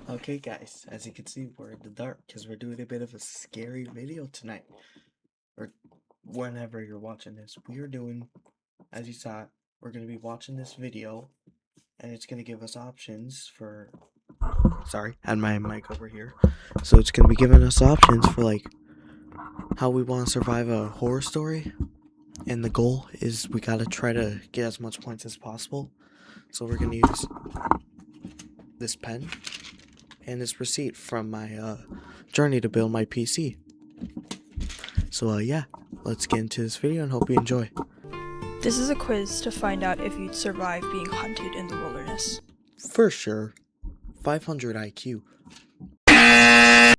Okay guys, as you can see, we're in the dark because we're doing a bit of a scary video tonight. Or whenever you're watching this. We're doing, as you saw, we're going to be watching this video and it's going to give us options for, sorry, I had my mic over here. So it's going to be giving us options for like how we want to survive a horror story. And the goal is we got to try to get as much points as possible. So we're going to use this pen and this receipt from my journey to build my PC. So yeah, let's get into this video and hope you enjoy. This is a quiz to find out if you'd survive being hunted in the wilderness. For sure. 500 IQ.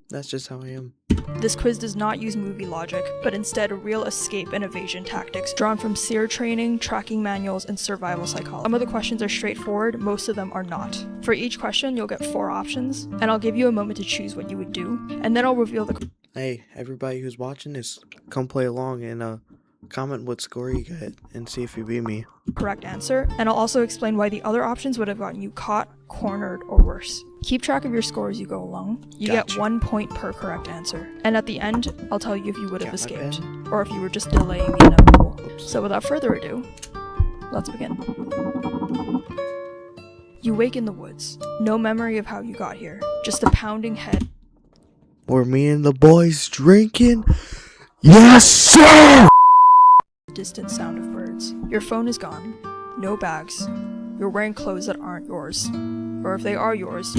That's just how I am. This quiz does not use movie logic, but instead real escape and evasion tactics drawn from SEER training, tracking manuals, and survival psychology. Some of the questions are straightforward, most of them are not. For each question, you'll get 4 options, and I'll give you a moment to choose what you would do, and then I'll reveal the Hey, everybody who's watching this, come play along and comment what score you get and see if you beat me. correct answer, and I'll also explain why the other options would have gotten you caught, cornered, or worse. Keep track of your score as you go along. You get 1 point per correct answer. And at the end, I'll tell you if you would have escaped, or if you were just delaying the inevitable. Oops. So without further ado, let's begin. You wake in the woods. No memory of how you got here. Just a pounding head. Were me and the boys drinking? Yes, sir! Distant sound of birds. Your phone is gone. No bags. You're wearing clothes that aren't yours. Or if they are yours,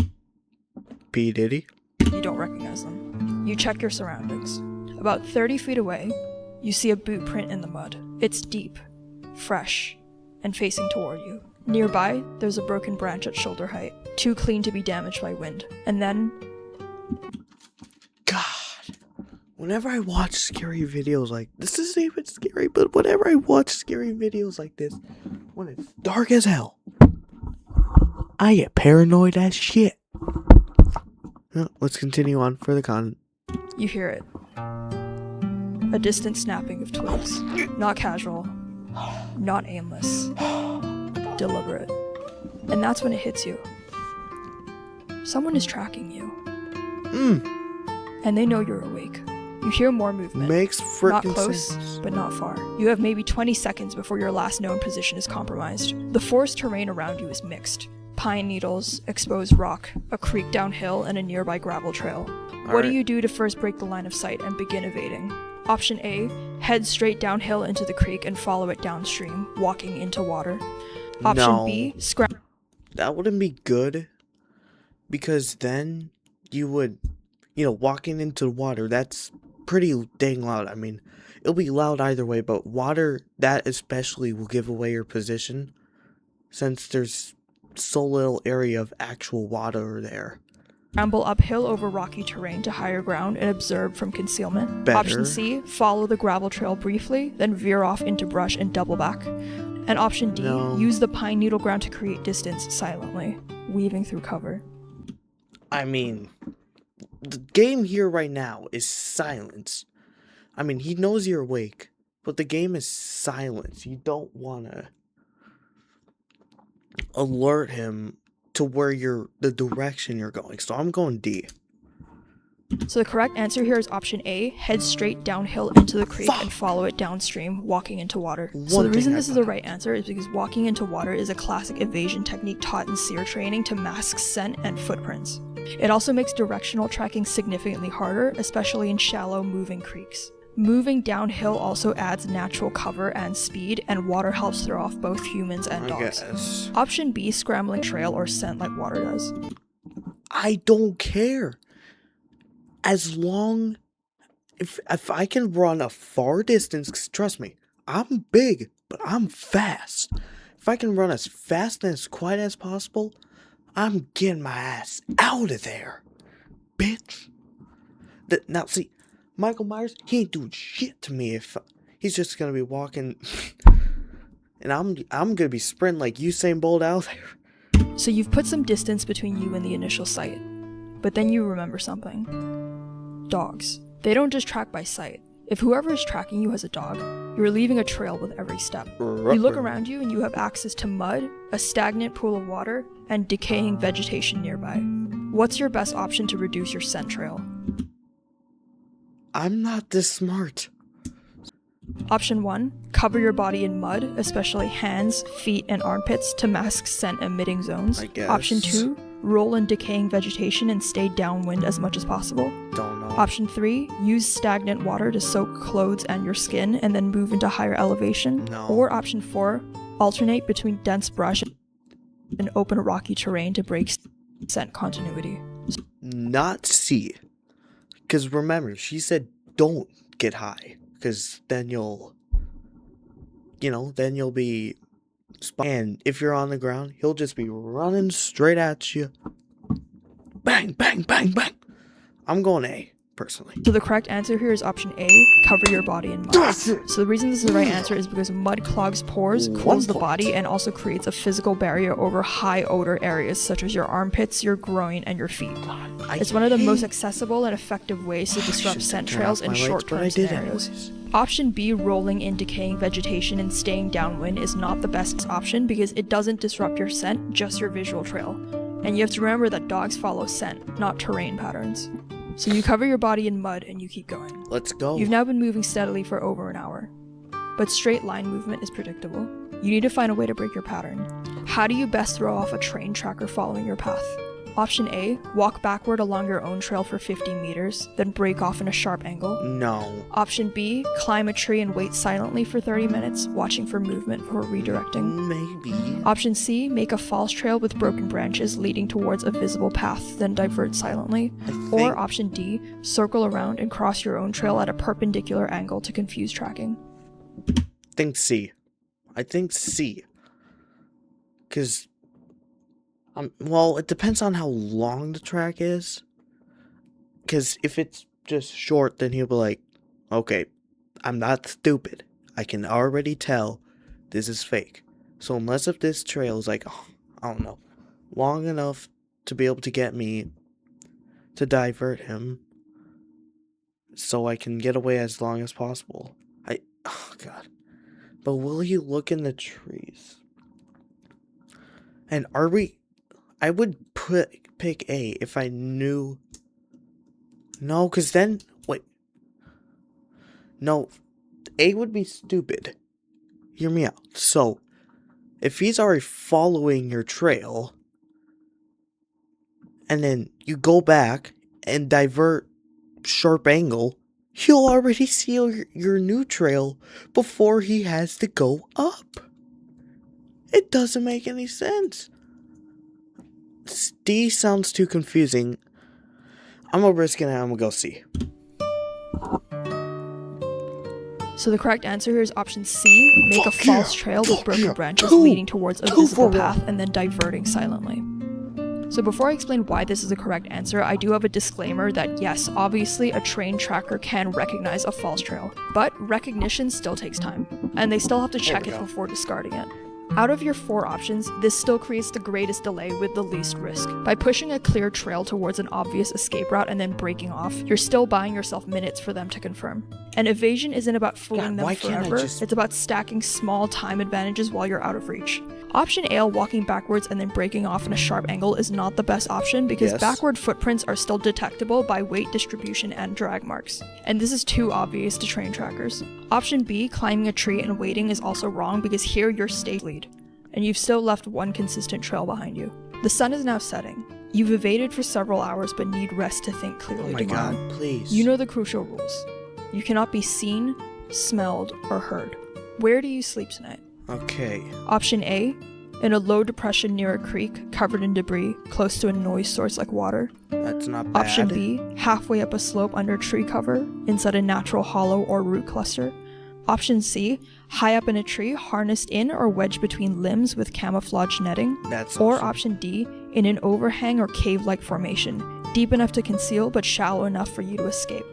P. Diddy? you don't recognize them. You check your surroundings. About 30 feet away, you see a boot print in the mud. It's deep, fresh, and facing toward you. Nearby, there's a broken branch at shoulder height, too clean to be damaged by wind. And then, God. Whenever I watch scary videos like this isn't even scary, but whenever I watch scary videos like this, when it's dark as hell, I get paranoid as shit. Let's continue on for the content. you hear it. A distant snapping of twigs. Not casual, not aimless, deliberate. And that's when it hits you. Someone is tracking you. And they know you're awake. You hear more movement. Makes Not freaking close, sense. but not far. You have maybe 20 seconds before your last known position is compromised. The forest terrain around you is mixed. Pine needles, exposed rock, a creek downhill, and a nearby gravel trail. What do Alright. you do to first break the line of sight and begin evading? Option A, head straight downhill into the creek and follow it downstream, walking into water. Option No. B, scramble. That wouldn't be good, because then you would, walking into the water, that's pretty dang loud. I mean, it'll be loud either way, but water, that especially will give away your position, since there's so little area of actual water there. Scramble uphill over rocky terrain to higher ground and observe from concealment. Better. Option C, follow the gravel trail briefly, then veer off into brush and double back. And option D, No. use the pine needle ground to create distance silently, weaving through cover. I mean, the game here right now is silence. I mean, he knows you're awake, but the game is silence. You don't want to alert him to where the direction you're going. So I'm going D. So the correct answer here is option A, head straight downhill into the creek Fuck. and follow it downstream, walking into water. So One the reason thing I this is the found right answer is because walking into water is a classic evasion technique taught in SEER training to mask scent and footprints. It also makes directional tracking significantly harder, especially in shallow, moving creeks. Moving downhill also adds natural cover and speed, and water helps throw off both humans and I dogs. guess. Option B, scrambling trail or scent like water does. I don't care. As long if I can run a far distance, 'cause trust me, I'm big, but I'm fast. If I can run as fast and as quiet as possible, I'm getting my ass out of there, bitch. Now see, Michael Myers, he ain't doing shit to me if he's just gonna be walking, and I'm gonna be sprinting like Usain Bolt out there. So you've put some distance between you and the initial sight. But then you remember something. Dogs. They don't just track by sight. If whoever is tracking you has a dog, you're leaving a trail with every step. You look around you and you have access to mud, a stagnant pool of water, and decaying vegetation nearby. What's your best option to reduce your scent trail? I'm not this smart. Option 1. Cover your body in mud, especially hands, feet, and armpits, to mask scent emitting zones. I guess. Option 2. Roll in decaying vegetation and stay downwind as much as possible. Don't know. Option 3. Use stagnant water to soak clothes and your skin and then move into higher elevation. No. Or Option 4. Alternate between dense brush and open rocky terrain to break scent continuity. Not C. Because remember, she said don't get high. Because then you'll be... And if you're on the ground, he'll just be running straight at you. Bang, bang, bang, bang. I'm going A, personally. So the correct answer here is option A, cover your body in mud. That's it. So the reason this is the right answer is because mud clogs pores, 1 cools the point. body, and also creates a physical barrier over high odor areas such as your armpits, your groin, and your feet. It's one of the most accessible and effective ways to disrupt scent trails in short-term scenarios. Option B, rolling in decaying vegetation and staying downwind, is not the best option because it doesn't disrupt your scent, just your visual trail. And you have to remember that dogs follow scent, not terrain patterns. So you cover your body in mud and you keep going. Let's go. You've now been moving steadily for over an hour. But straight line movement is predictable. You need to find a way to break your pattern. How do you best throw off a train tracker following your path? Option A, walk backward along your own trail for 50 meters, then break off in a sharp angle. No. Option B, climb a tree and wait silently for 30 minutes, watching for movement before redirecting. Maybe. Option C, make a false trail with broken branches leading towards a visible path, then divert silently. Or option D, circle around and cross your own trail at a perpendicular angle to confuse tracking. Think C. I think C. Because... well, it depends on how long the track is. Because if it's just short, then he'll be like, okay, I'm not stupid. I can already tell this is fake. So unless if this trail is like, I don't know, long enough to be able to get me to divert him so I can get away as long as possible. Oh God. But will you look in the trees? And I would pick A if I knew. No, because then... Wait. No. A would be stupid. Hear me out. So, if he's already following your trail, and then you go back and divert sharp angle, he'll already see your new trail before he has to go up. It doesn't make any sense. D sounds too confusing. I'm gonna risk it and I'm gonna go C. So the correct answer here is option C, make a false trail with broken branches Two. leading towards a Two visible for path and then diverting silently. So before I explain why this is the correct answer, I do have a disclaimer that yes, obviously a train tracker can recognize a false trail, but recognition still takes time, and they still have to check we it go. before discarding it. Out of your 4 options, this still creates the greatest delay with the least risk. By pushing a clear trail towards an obvious escape route and then breaking off, you're still buying yourself minutes for them to confirm. And evasion isn't about fooling God, why them can't I forever, just- it's about stacking small time advantages while you're out of reach. Option A, walking backwards and then breaking off in a sharp angle, is not the best option because Yes. backward footprints are still detectable by weight distribution and drag marks. And this is too obvious to train trackers. Option B, climbing a tree and waiting, is also wrong because here you're stage lead, and you've still left one consistent trail behind you. The sun is now setting. You've evaded for several hours but need rest to think clearly Oh my tomorrow. God, please. You know the crucial rules. You cannot be seen, smelled, or heard. Where do you sleep tonight? Okay. Option A, in a low depression near a creek, covered in debris, close to a noise source like water. That's not bad. Option B, halfway up a slope under tree cover, inside a natural hollow or root cluster. Option C, high up in a tree, harnessed in or wedged between limbs with camouflage netting. That's Or awesome. option D, in an overhang or cave-like formation, deep enough to conceal but shallow enough for you to escape.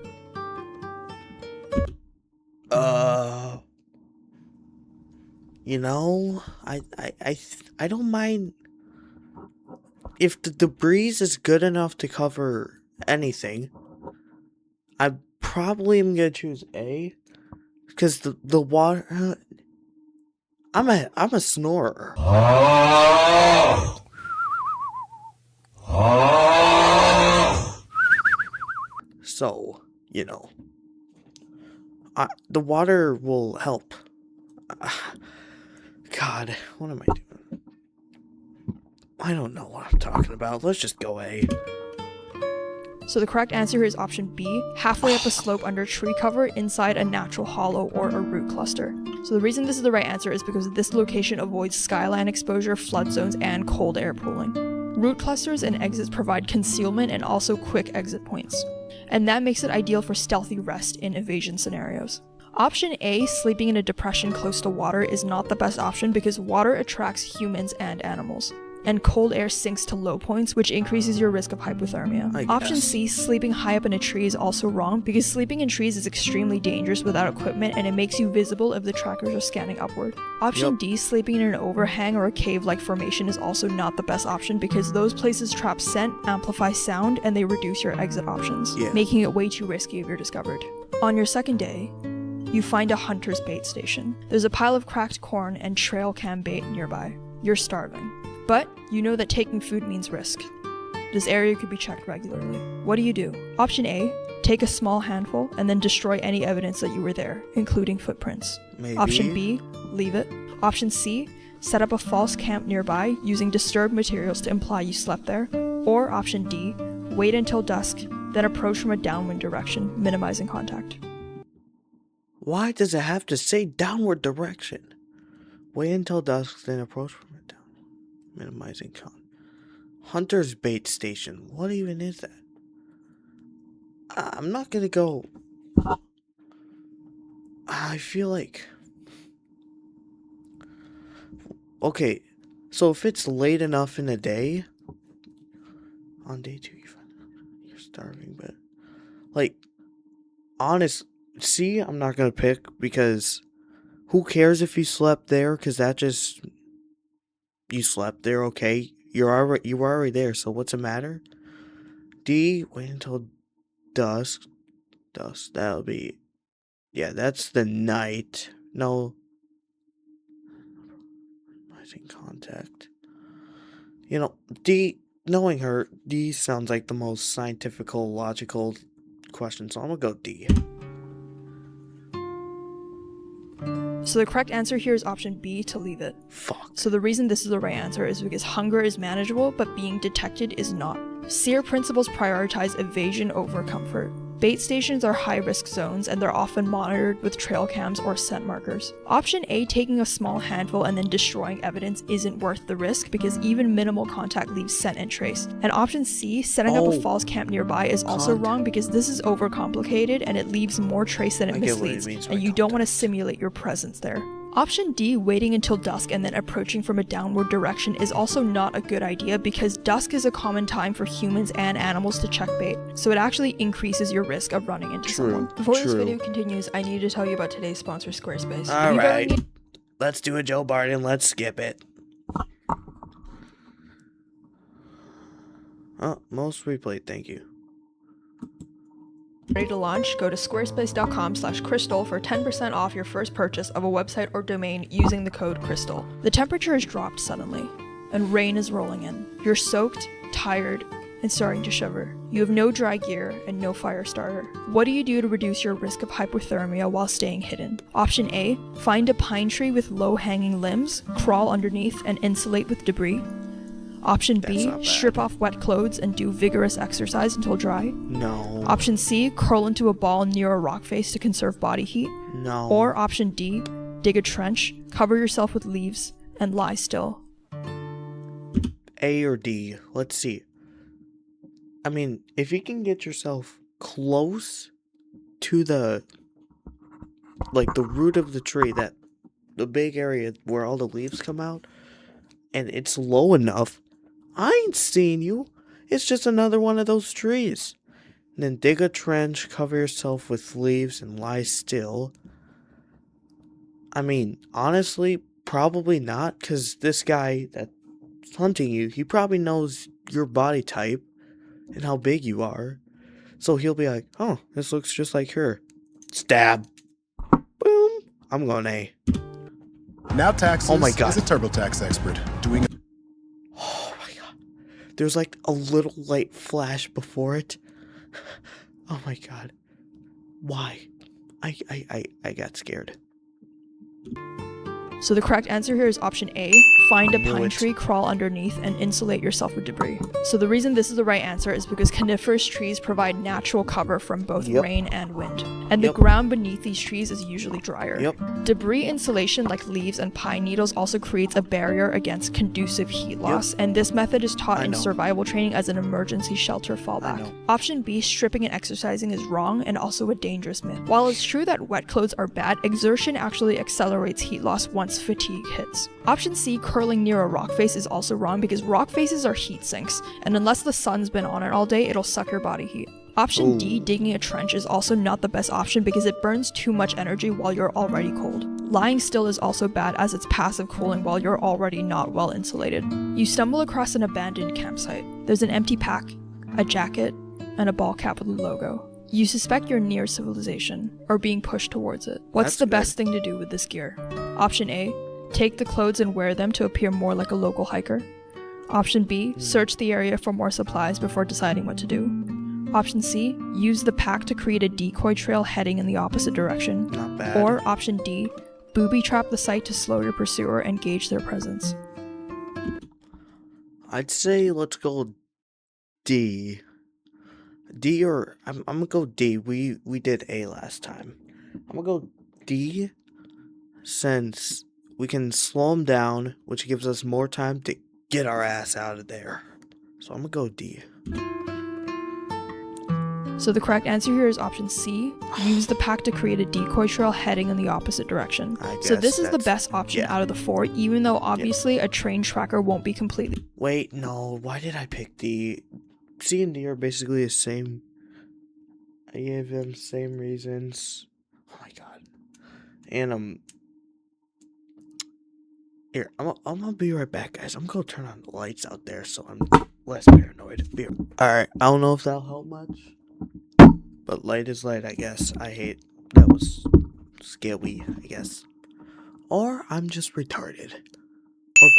You know, I don't mind if the debris is good enough to cover anything. I probably am gonna choose A, because the water. I'm a snorer. So, the water will help. God, what am I doing? I don't know what I'm talking about. Let's just go A. So the correct answer here is option B, halfway up a slope under tree cover inside a natural hollow or a root cluster. So the reason this is the right answer is because this location avoids skyline exposure, flood zones, and cold air pooling. Root clusters and exits provide concealment and also quick exit points. And that makes it ideal for stealthy rest in evasion scenarios. Option A, sleeping in a depression close to water, is not the best option because water attracts humans and animals. And cold air sinks to low points, which increases your risk of hypothermia. Option C, sleeping high up in a tree, is also wrong because sleeping in trees is extremely dangerous without equipment and it makes you visible if the trackers are scanning upward. Option D, sleeping in an overhang or a cave-like formation, is also not the best option because those places trap scent, amplify sound, and they reduce your exit options, making it way too risky if you're discovered. On your second day, you find a hunter's bait station. There's a pile of cracked corn and trail cam bait nearby. You're starving. But you know that taking food means risk. This area could be checked regularly. What do? Option A, take a small handful and then destroy any evidence that you were there, including footprints. Maybe. Option B, leave it. Option C, set up a false camp nearby using disturbed materials to imply you slept there. Or option D, wait until dusk, then approach from a downwind direction, minimizing contact. Why does it have to say downward direction? Wait until dusk, then approach from it down. Minimizing Hunter's bait station. What even is that? I'm not gonna go. I feel like. Okay, so if it's late enough in the day, on day 2 you're starving, but see, I'm not gonna pick because who cares if you slept there? Because you slept there, okay? You were already there, so what's the matter? D, wait until dusk. That'll be, that's the night. No, minimizing contact. D, knowing her, D sounds like the most scientific, logical question, so I'm gonna go D. So the correct answer here is option B, to leave it. Fuck. So the reason this is the right answer is because hunger is manageable, but being detected is not. SEER principles prioritize evasion over comfort. Bait stations are high-risk zones, and they're often monitored with trail cams or scent markers. Option A, taking a small handful and then destroying evidence, isn't worth the risk because even minimal contact leaves scent and trace. And option C, setting up a false camp nearby, is also wrong because this is overcomplicated and it leaves more trace than it misleads, and you don't want to simulate your presence there. Option D, waiting until dusk and then approaching from a downward direction, is also not a good idea because dusk is a common time for humans and animals to check bait, so it actually increases your risk of running into someone. Before this video continues, I need to tell you about today's sponsor, Squarespace. Alright, let's do a Joe Barton, let's skip it. Oh, most replayed, thank you. Ready to launch? Go to squarespace.com/crystal for 10% off your first purchase of a website or domain using the code CRYSTAL. The temperature has dropped suddenly, and rain is rolling in. You're soaked, tired, and starting to shiver. You have no dry gear and no fire starter. What do you do to reduce your risk of hypothermia while staying hidden? Option A, find a pine tree with low-hanging limbs, crawl underneath, and insulate with debris. Option B, strip off wet clothes and do vigorous exercise until dry. No. Option C, curl into a ball near a rock face to conserve body heat. No. Or option D, dig a trench, cover yourself with leaves, and lie still. A or D, let's see. I mean, if you can get yourself close to the root of the tree, the big area where all the leaves come out, and it's low enough, I ain't seeing you. It's just another one of those trees. And then dig a trench, cover yourself with leaves, and lie still. I mean, honestly, probably not, because this guy that's hunting you, he probably knows your body type and how big you are. So he'll be like, oh, this looks just like her. Stab. Boom. I'm going A. Now Taxes oh my God. is a TurboTax expert doing. Oh my God. There's like a little light flash before it. Oh my god. Why? I got scared. So the correct answer here is option A. Find a Knew pine it. tree, crawl underneath, and insulate yourself with debris. So the reason this is the right answer is because coniferous trees provide natural cover from both Yep. rain and wind. And the Yep. ground beneath these trees is usually drier. Yep. Debris insulation like leaves and pine needles also creates a barrier against conducive heat loss, and this method is taught I in know. survival training as an emergency shelter fallback. know. Option B, stripping and exercising, is wrong and also a dangerous myth. While it's true that wet clothes are bad, exertion actually accelerates heat loss once fatigue hits. Option C, curling near a rock face, is also wrong because rock faces are heat sinks, and unless the sun's been on it all day, it'll suck your body heat. Option D, Ooh. digging a trench, is also not the best option because it burns too much energy while you're already cold. Lying still is also bad as it's passive cooling while you're already not well insulated. You stumble across an abandoned campsite. There's an empty pack, a jacket, and a ball cap with a logo. You suspect you're near civilization, or being pushed towards it. What's That's the good. best thing to do with this gear? Option A, take the clothes and wear them to appear more like a local hiker. Option B, search the area for more supplies before deciding what to do. Option C, use the pack to create a decoy trail heading in the opposite direction. Not bad. Or option D, booby trap the site to slow your pursuer and gauge their presence. I'd say let's go D. D, or I'm gonna go D. We did A last time. I'm gonna go D since we can slow them down, which gives us more time to get our ass out of there. So I'm gonna go D. So the correct answer here is option C, use the pack to create a decoy trail heading in the opposite direction. I So guess this is the that's- best option yeah. out of the four, even though obviously a train tracker won't be completely. Wait, no. Why did I pick D? C and D are basically the same. I gave them same reasons. Oh my god. And here, I'm gonna be right back, guys. I'm gonna turn on the lights out there so I'm less paranoid. Alright, I don't know if that'll help much. But light is light, I guess. That was scary, I guess. Or I'm just retarded. Or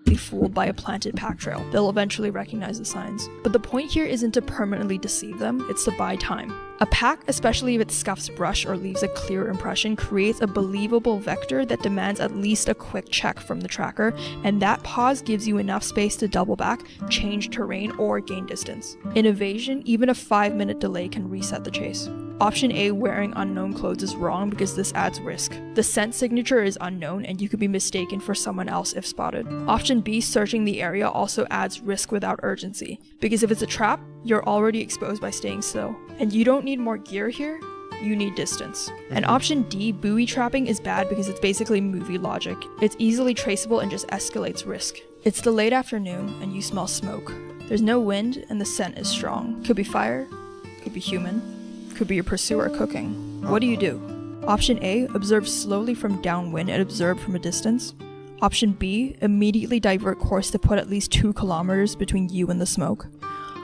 both. fooled by a planted pack trail. They'll eventually recognize the signs. But the point here isn't to permanently deceive them, it's to buy time. A pack, especially if it scuffs brush or leaves a clear impression, creates a believable vector that demands at least a quick check from the tracker, and that pause gives you enough space to double back, change terrain, or gain distance. In evasion, even a 5-minute delay can reset the chase. Option A, wearing unknown clothes, is wrong because this adds risk. The scent signature is unknown and you could be mistaken for someone else if spotted. Option B, searching the area, also adds risk without urgency, because if it's a trap, you're already exposed by staying still. And you don't need more gear here, you need distance. And option D, buoy trapping, is bad because it's basically movie logic. It's easily traceable and just escalates risk. It's the late afternoon and you smell smoke. There's no wind and the scent is strong. Could be fire, could be human, could be your pursuer cooking. What do you do? Option A, observe slowly from downwind and observe from a distance. Option B, immediately divert course to put at least 2 kilometers between you and the smoke.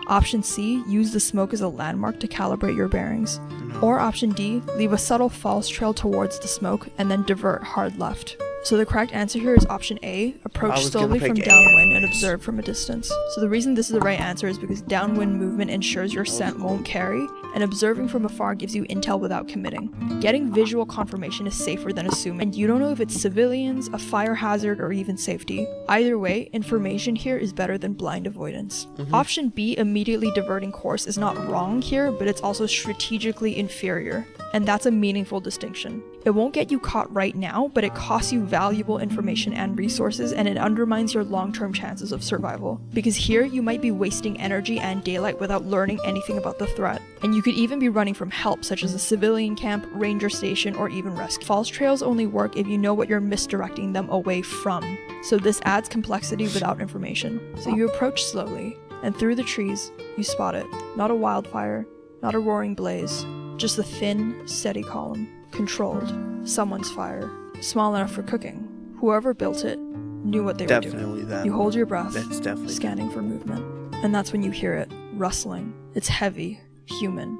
Option C, use the smoke as a landmark to calibrate your bearings. Or option D, leave a subtle false trail towards the smoke and then divert hard left. So the correct answer here is option A, approach I was gonna slowly from pick A downwind and anyways. observe from a distance. So the reason this is the right answer is because downwind movement ensures your scent won't carry, and observing from afar gives you intel without committing. Getting visual confirmation is safer than assuming, and you don't know if it's civilians, a fire hazard, or even safety. Either way, information here is better than blind avoidance. Option B, immediately diverting course, is not wrong here, but it's also strategically inferior, and that's a meaningful distinction. It won't get you caught right now, but it costs you valuable information and resources, and it undermines your long-term chances of survival. Because here, you might be wasting energy and daylight without learning anything about the threat. And you could even be running from help, such as a civilian camp, ranger station, or even rescue. False trails only work if you know what you're misdirecting them away from. So this adds complexity without information. So you approach slowly, and through the trees, you spot it. Not a wildfire, not a roaring blaze, just a thin, steady column. Controlled. Someone's fire. Small enough for cooking. Whoever built it knew what they were doing. Definitely that. You hold your breath, That's definitely scanning for movement. And that's when you hear it, rustling. It's heavy, human.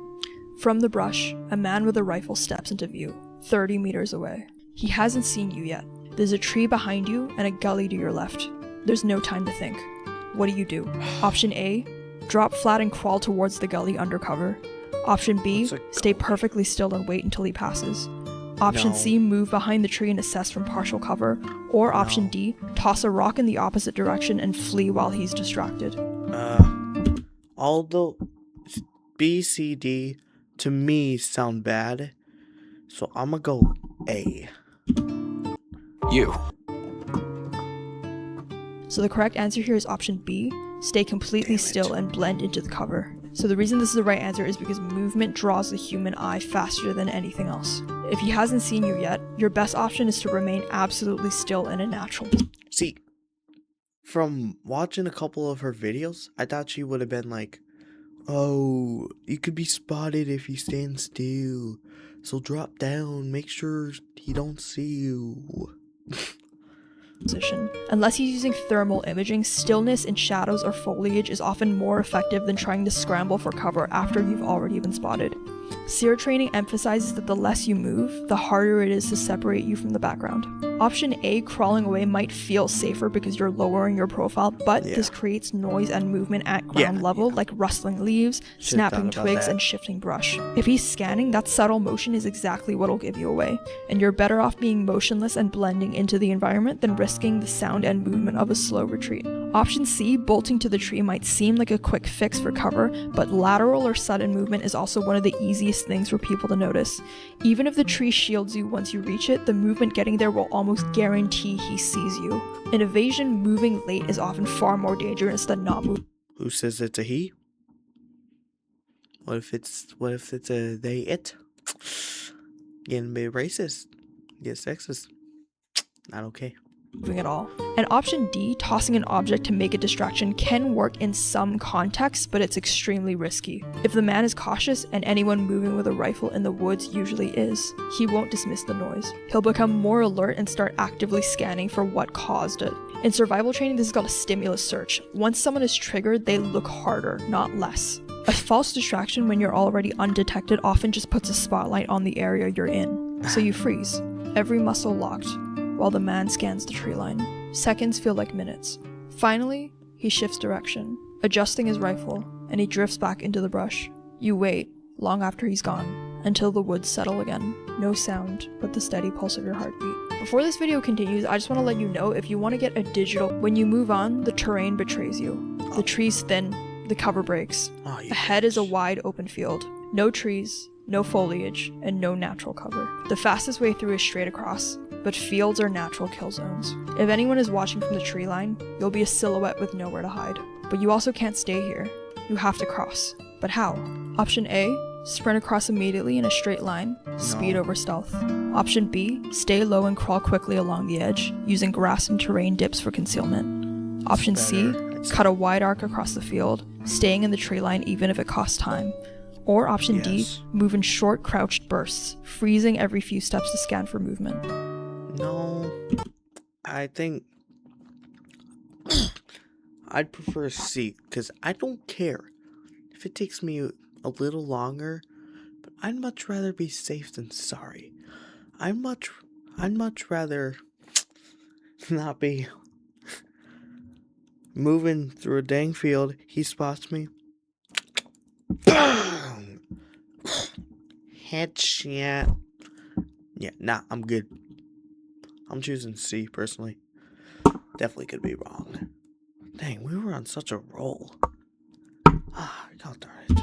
From the brush, a man with a rifle steps into view, 30 meters away. He hasn't seen you yet. There's a tree behind you and a gully to your left. There's no time to think. What do you do? Option A, drop flat and crawl towards the gully under cover. Option B, What's a stay gully? perfectly still and wait until he passes. Option No. C, move behind the tree and assess from partial cover. Or option No. D, toss a rock in the opposite direction and flee while he's distracted. All the B, C, D to me sound bad, so I'm gonna go A. You. So the correct answer here is option B, stay completely Damn it. still and blend into the cover. So the reason this is the right answer is because movement draws the human eye faster than anything else. If he hasn't seen you yet, your best option is to remain absolutely still in a natural position. See, from watching a couple of her videos, I thought she would have been like, oh, you could be spotted if you stand still. So drop down, make sure he don't see you. Unless he's using thermal imaging, stillness in shadows or foliage is often more effective than trying to scramble for cover after you've already been spotted. SEER training emphasizes that the less you move, the harder it is to separate you from the background. Option A, crawling away, might feel safer because you're lowering your profile, but Yeah. this creates noise and movement at ground level, like rustling leaves, Should've snapping thought about twigs, that. and shifting brush. If he's scanning, that subtle motion is exactly what'll give you away, and you're better off being motionless and blending into the environment than risking the sound and movement of a slow retreat. Option C, bolting to the tree, might seem like a quick fix for cover, but lateral or sudden movement is also one of the easiest things for people to notice. Even if the tree shields you once you reach it, the movement getting there will almost guarantee he sees you. In evasion, moving late is often far more dangerous than not moving. Who says it's a he? What if it's a they it? Getting a bit racist. Get sexist. Not okay. At all. And option D, tossing an object to make a distraction, can work in some contexts, but it's extremely risky. If the man is cautious, and anyone moving with a rifle in the woods usually is, he won't dismiss the noise. He'll become more alert and start actively scanning for what caused it. In survival training, this is called a stimulus search. Once someone is triggered, they look harder, not less. A false distraction when you're already undetected often just puts a spotlight on the area you're in. So you freeze, every muscle locked, while the man scans the tree line. Seconds feel like minutes. Finally, he shifts direction, adjusting his rifle, and he drifts back into the brush. You wait, long after he's gone, until the woods settle again. No sound, but the steady pulse of your heartbeat. Before this video continues, I just want to let you know if you want to get a digital, when you move on, the terrain betrays you. The tree's thin, the cover breaks. Oh, you Ahead is a bitch. wide open field. No trees, no foliage, and no natural cover. The fastest way through is straight across, but fields are natural kill zones. If anyone is watching from the tree line, you'll be a silhouette with nowhere to hide. But you also can't stay here. You have to cross. But how? Option A, sprint across immediately in a straight line, speed No. over stealth. Option B, stay low and crawl quickly along the edge, using grass and terrain dips for concealment. Option C, better. cut a wide arc across the field, staying in the tree line even if it costs time. Or option D, Yes. move in short crouched bursts, freezing every few steps to scan for movement. No, I think I'd prefer C, because I don't care if it takes me a little longer, but I'd much rather be safe than sorry. I'd much rather not be moving through a dang field. He spots me. Boom! Headshot. Yeah, nah, I'm good. I'm choosing C, personally. Definitely could be wrong. Dang, we were on such a roll. God darn it.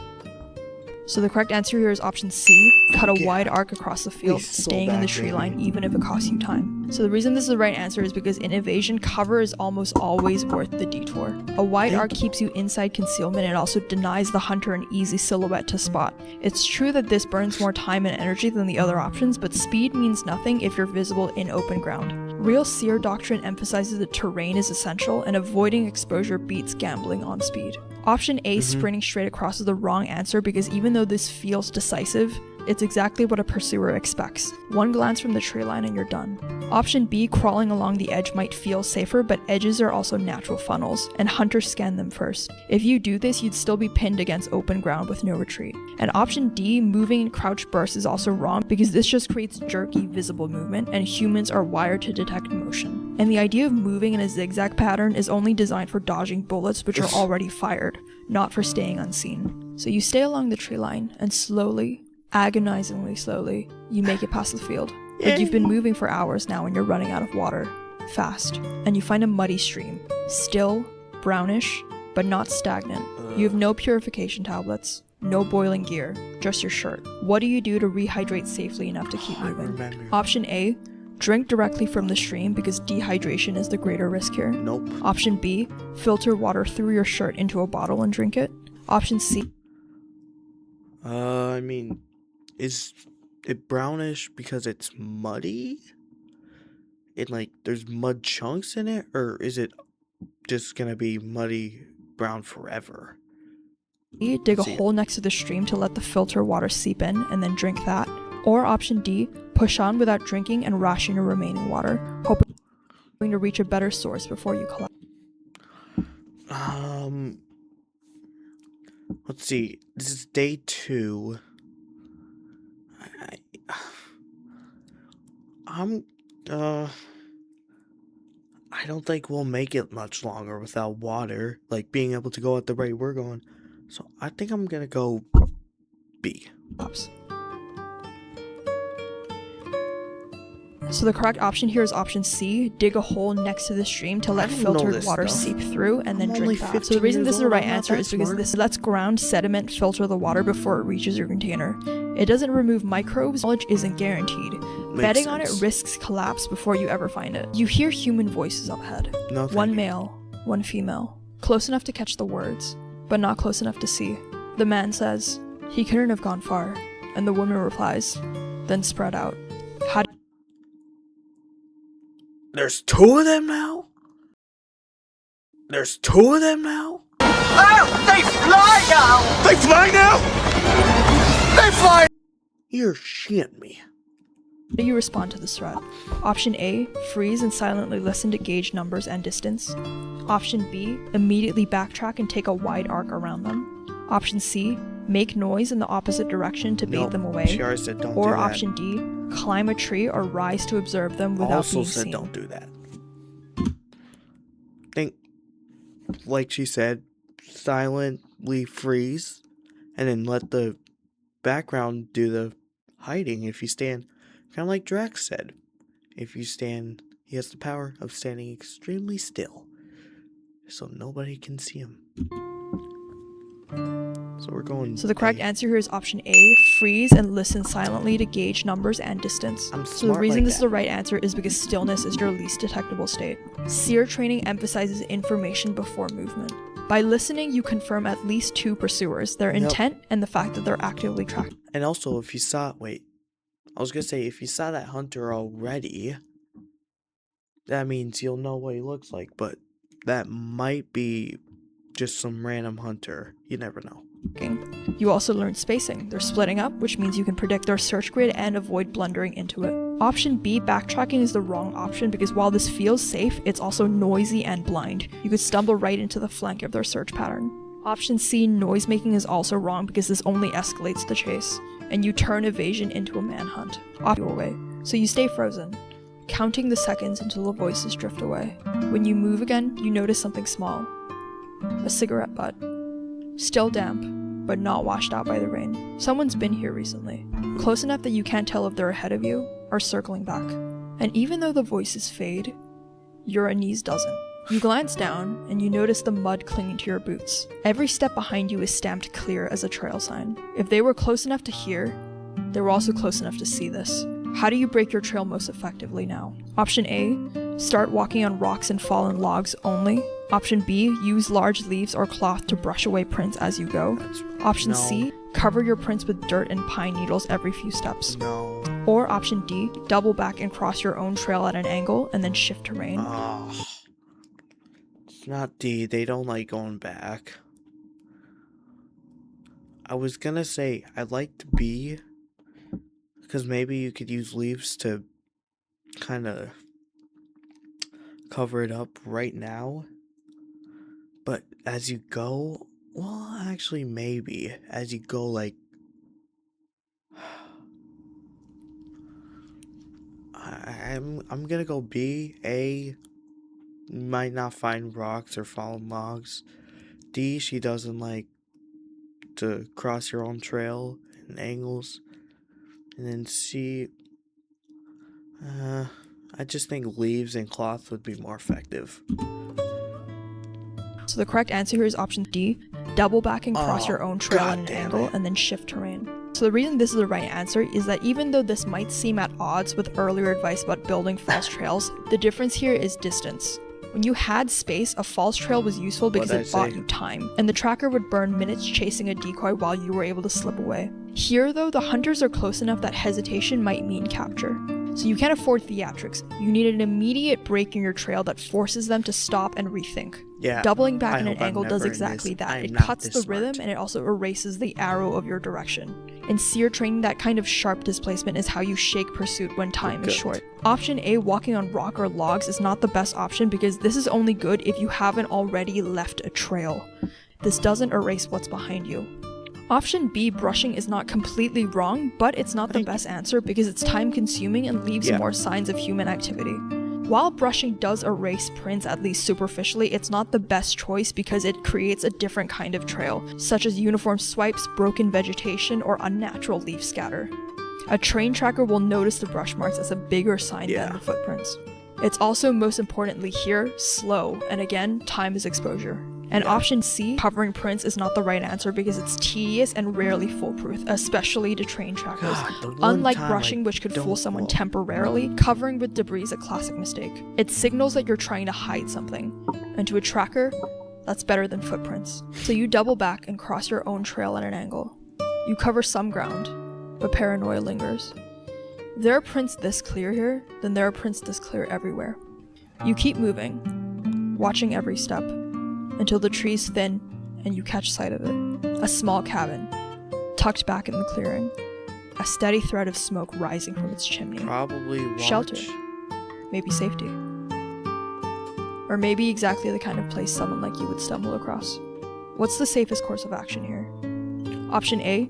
So the correct answer here is option C, cut a Yeah. wide arc across the field, so staying in the bad, tree baby. line even if it costs you time. So the reason this is the right answer is because in evasion, cover is almost always worth the detour. A wide Thank arc keeps you inside concealment and also denies the hunter an easy silhouette to spot. It's true that this burns more time and energy than the other options, but speed means nothing if you're visible in open ground. Real SEER doctrine emphasizes that terrain is essential and avoiding exposure beats gambling on speed. Option A, sprinting straight across, is the wrong answer because even though this feels decisive, it's exactly what a pursuer expects. One glance from the tree line and you're done. Option B, crawling along the edge, might feel safer, but edges are also natural funnels, and hunters scan them first. If you do this, you'd still be pinned against open ground with no retreat. And option D, moving in crouch bursts, is also wrong because this just creates jerky, visible movement, and humans are wired to detect motion. And the idea of moving in a zigzag pattern is only designed for dodging bullets which are already fired, not for staying unseen. So you stay along the tree line and slowly, agonizingly slowly, you make it past the field. Like you've been moving for hours now and you're running out of water. Fast. And you find a muddy stream. Still, brownish, but not stagnant. You have no purification tablets, no boiling gear, just your shirt. What do you do to rehydrate safely enough to keep moving? remember. Option A, drink directly from the stream because dehydration is the greater risk here. Nope. Option B, filter water through your shirt into a bottle and drink it. Option C, I mean, is it brownish because it's muddy? And like there's mud chunks in it? Or is it just gonna be muddy brown forever? dig a See. hole next to the stream to let the filter water seep in and then drink that. Or option D, push on without drinking and ration your remaining water, hoping to reach a better source before you collapse. Let's see. This is day 2. I don't think we'll make it much longer without water, like being able to go at the rate we're going. So I think I'm gonna go B. So the correct option here is option C, dig a hole next to the stream to let I don't know filtered this water stuff. seep through and then I'm drink only that. So 15 the reason years this is the old, right I'm not answer that is because smart. this lets ground sediment filter the water before it reaches your container. It doesn't remove microbes, knowledge isn't guaranteed. Betting on it sense. risks collapse before you ever find it. You hear human voices up ahead. No, thank One you. male, one female. Close enough to catch the words, but not close enough to see. The man says, "He couldn't have gone far." And the woman replies, "Then spread out." How do There's 2 of them now? There's 2 of them now? Oh, they fly now! They fly now? They fly! You're shitting me. you respond to this threat? Option A, freeze and silently listen to gauge numbers and distance. Option B, immediately backtrack and take a wide arc around them. Option C, make noise in the opposite direction to bait Nope, them away. She already said don't do Or that. option D, climb a tree or rise to observe them without Also being said seen. don't do that. Think, like she said, silently freeze and then let the background do the hiding. If you stand, kind of like Drax said, if you stand, he has the power of standing extremely still so nobody can see him. So we're going. So the correct A. answer here is option A, freeze and listen silently to gauge numbers and distance. I'm So the smart reason like this is that. the right answer is because stillness is your least detectable state. SEER training emphasizes information before movement. By listening, you confirm at least 2 pursuers, their Yep. intent and the fact that they're actively tracked. And also, if you saw, I was gonna say, if you saw that hunter already, that means you'll know what he looks like, but that might be just some random hunter. You never know. You also learn spacing. They're splitting up, which means you can predict their search grid and avoid blundering into it. Option B, backtracking, is the wrong option because while this feels safe, it's also noisy and blind. You could stumble right into the flank of their search pattern. Option C, noisemaking, is also wrong because this only escalates the chase, and you turn evasion into a manhunt. Off your way. So you stay frozen, counting the seconds until the voices drift away. When you move again, you notice something small. A cigarette butt. Still damp, but not washed out by the rain. Someone's been here recently. Close enough that you can't tell if they're ahead of you or circling back. And even though the voices fade, your unease doesn't. You glance down and you notice the mud clinging to your boots. Every step behind you is stamped clear as a trail sign. If they were close enough to hear, they were also close enough to see this. How do you break your trail most effectively now? Option A, start walking on rocks and fallen logs only. Option B, use large leaves or cloth to brush away prints as you go. Option No. C, cover your prints with dirt and pine needles every few steps. No. Or option D, double back and cross your own trail at an angle and then shift terrain. Oh. It's not D. They don't like going back. I was gonna say I liked B because maybe you could use leaves to kind of cover it up right now. But as you go, well, actually, maybe as you go, like, I'm gonna go B. A, might not find rocks or fallen logs. D, she doesn't like to cross your own trail and angles. And then C, I just think leaves and cloth would be more effective. So the correct answer here is option D, double back and cross Oh, your own trail God at an damn angle it. and then shift terrain. So the reason this is the right answer is that even though this might seem at odds with earlier advice about building false trails, the difference here is distance. When you had space, a false trail was useful because What'd it I bought say? you time, and the tracker would burn minutes chasing a decoy while you were able to slip away. Here though, the hunters are close enough that hesitation might mean capture. So you can't afford theatrics. You need an immediate break in your trail that forces them to stop and rethink. Yeah. Doubling back I in an hope I'm angle does never in exactly this. I that. am It not cuts this the smart. rhythm and it also erases the arrow of your direction. In seer training, that kind of sharp displacement is how you shake pursuit when time is Good. short. Option A, walking on rock or logs, is not the best option because this is only good if you haven't already left a trail. This doesn't erase what's behind you. Option B, brushing, is not completely wrong, but it's not the best answer because it's time consuming and leaves Yeah. more signs of human activity. While brushing does erase prints at least superficially, it's not the best choice because it creates a different kind of trail, such as uniform swipes, broken vegetation, or unnatural leaf scatter. A train tracker will notice the brush marks as a bigger sign Yeah. than the footprints. It's also, most importantly here, slow, and again, time is exposure. And Yeah. option C, covering prints, is not the right answer because it's tedious and rarely foolproof, especially to train trackers. God, the one Unlike time brushing, I which could fool don't someone know. temporarily, covering with debris is a classic mistake. It signals that you're trying to hide something. And to a tracker, that's better than footprints. So you double back and cross your own trail at an angle. You cover some ground, but paranoia lingers. If there are prints this clear here, then there are prints this clear everywhere. You keep moving, watching every step, until the trees thin and you catch sight of it. A small cabin, tucked back in the clearing. A steady thread of smoke rising from its chimney. Probably watch. Shelter. Maybe safety. Or maybe exactly the kind of place someone like you would stumble across. What's the safest course of action here? Option A,